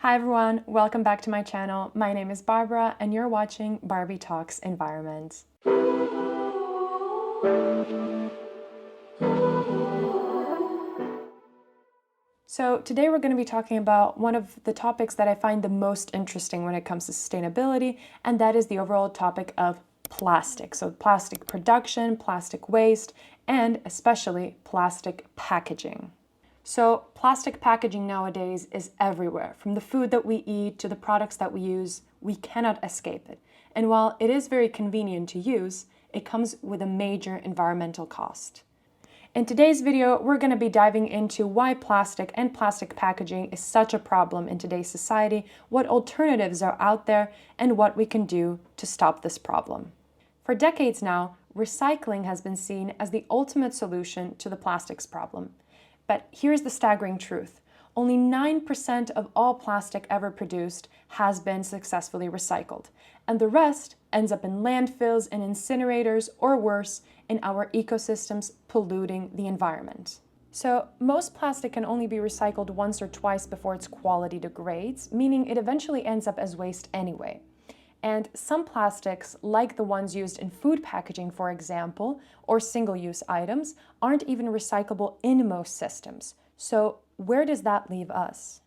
Hi everyone, welcome back to my channel. My name is Barbara and you're watching Barbie Talks Environment. So today we're going to be talking about one of the topics that I find the most interesting when it comes to sustainability, and that is the overall topic of plastic. So plastic production, plastic waste, and especially plastic packaging. So plastic packaging nowadays is everywhere. From the food that we eat to the products that we use, we cannot escape it. And while it is very convenient to use, it comes with a major environmental cost. In today's video, we're going to be diving into why plastic and plastic packaging is such a problem in today's society, what alternatives are out there, and what we can do to stop this problem. For decades now, recycling has been seen as the ultimate solution to the plastics problem. But here's the staggering truth. Only 9% of all plastic ever produced has been successfully recycled, and the rest ends up in landfills and incinerators, or worse, in our ecosystems, polluting the environment. So most plastic can only be recycled once or twice before its quality degrades, meaning it eventually ends up as waste anyway. And some plastics, like the ones used in food packaging, for example, or single-use items, aren't even recyclable in most systems. So where does that leave us?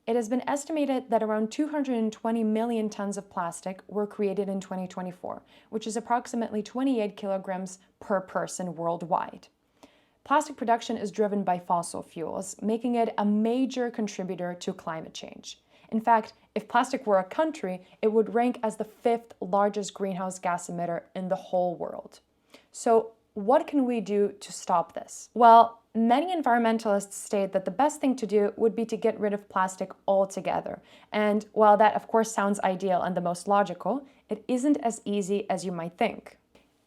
It has been estimated that around 220 million tons of plastic were created in 2024, which is approximately 28 kilograms per person worldwide. Plastic production is driven by fossil fuels, making it a major contributor to climate change. In fact, if plastic were a country, it would rank as the 5th largest greenhouse gas emitter in the whole world. So what can we do to stop this? Well, many environmentalists state that the best thing to do would be to get rid of plastic altogether. And while that of course sounds ideal and the most logical, it isn't as easy as you might think.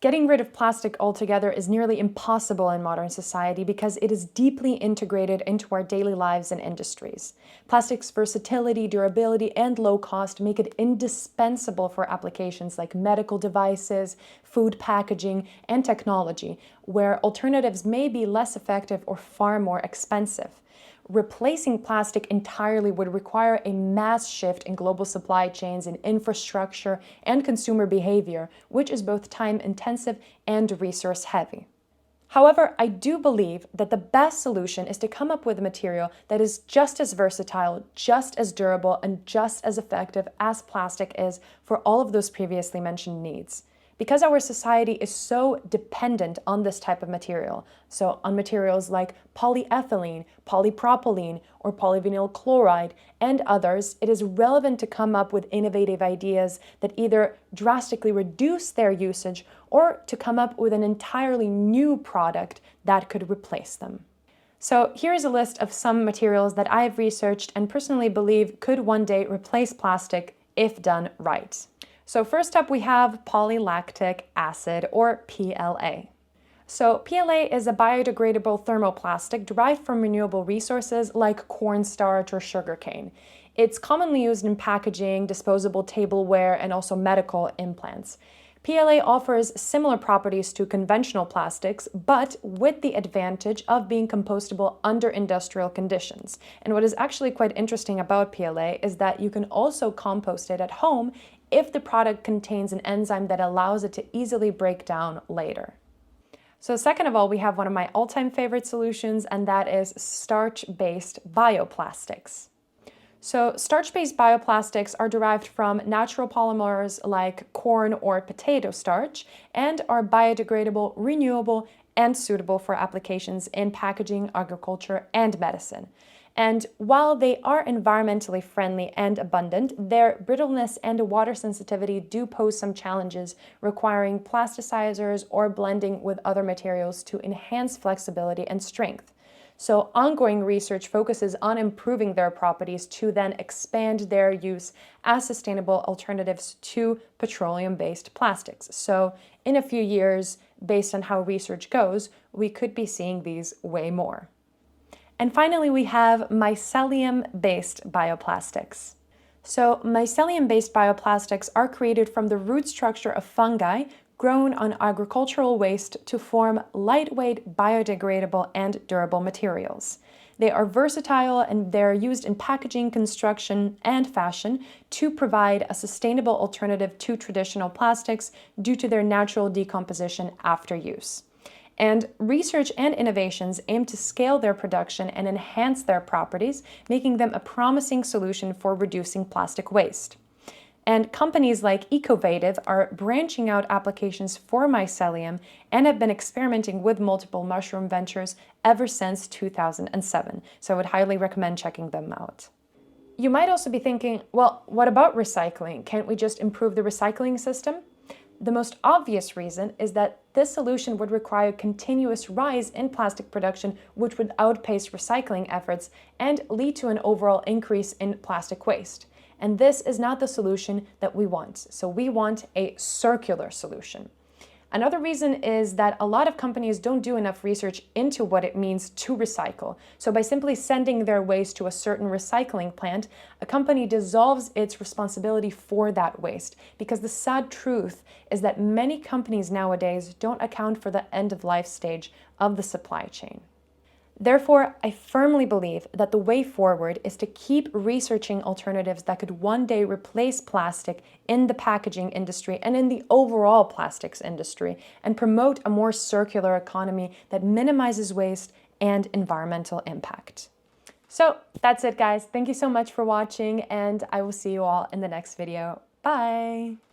Getting rid of plastic altogether is nearly impossible in modern society because it is deeply integrated into our daily lives and industries. Plastic's versatility, durability, and low cost make it indispensable for applications like medical devices, food packaging, and technology, where alternatives may be less effective or far more expensive. Replacing plastic entirely would require a mass shift in global supply chains and infrastructure and consumer behavior, which is both time-intensive and resource-heavy. However, I do believe that the best solution is to come up with a material that is just as versatile, just as durable, and just as effective as plastic is for all of those previously mentioned needs. Because our society is so dependent on this type of material, so on materials like polyethylene, polypropylene, or polyvinyl chloride, and others, it is relevant to come up with innovative ideas that either drastically reduce their usage or to come up with an entirely new product that could replace them. So here's a list of some materials that I have researched and personally believe could one day replace plastic if done right. So first up we have polylactic acid, or PLA. So PLA is a biodegradable thermoplastic derived from renewable resources like cornstarch or sugarcane. It's commonly used in packaging, disposable tableware, and also medical implants. PLA offers similar properties to conventional plastics, but with the advantage of being compostable under industrial conditions. And what is actually quite interesting about PLA is that you can also compost it at home if the product contains an enzyme that allows it to easily break down later. So second of all, we have one of my all-time favorite solutions, and that is starch-based bioplastics. So starch-based bioplastics are derived from natural polymers like corn or potato starch and are biodegradable, renewable, and suitable for applications in packaging, agriculture, and medicine. And while they are environmentally friendly and abundant, their brittleness and water sensitivity do pose some challenges, requiring plasticizers or blending with other materials to enhance flexibility and strength. So ongoing research focuses on improving their properties to then expand their use as sustainable alternatives to petroleum-based plastics. So in a few years, based on how research goes, we could be seeing these way more. And finally, we have mycelium-based bioplastics. So mycelium-based bioplastics are created from the root structure of fungi grown on agricultural waste to form lightweight, biodegradable, and durable materials. They are versatile and they're used in packaging, construction, and fashion to provide a sustainable alternative to traditional plastics due to their natural decomposition after use. And research and innovations aim to scale their production and enhance their properties, making them a promising solution for reducing plastic waste. And companies like Ecovative are branching out applications for mycelium and have been experimenting with multiple mushroom ventures ever since 2007. So I would highly recommend checking them out. You might also be thinking, well, what about recycling? Can't we just improve the recycling system? The most obvious reason is that this solution would require a continuous rise in plastic production, which would outpace recycling efforts and lead to an overall increase in plastic waste. And this is not the solution that we want. So we want a circular solution. Another reason is that a lot of companies don't do enough research into what it means to recycle. So by simply sending their waste to a certain recycling plant, a company dissolves its responsibility for that waste. Because the sad truth is that many companies nowadays don't account for the end-of-life stage of the supply chain. Therefore, I firmly believe that the way forward is to keep researching alternatives that could one day replace plastic in the packaging industry and in the overall plastics industry, and promote a more circular economy that minimizes waste and environmental impact. So that's it, guys. Thank you so much for watching, and I will see you all in the next video. Bye!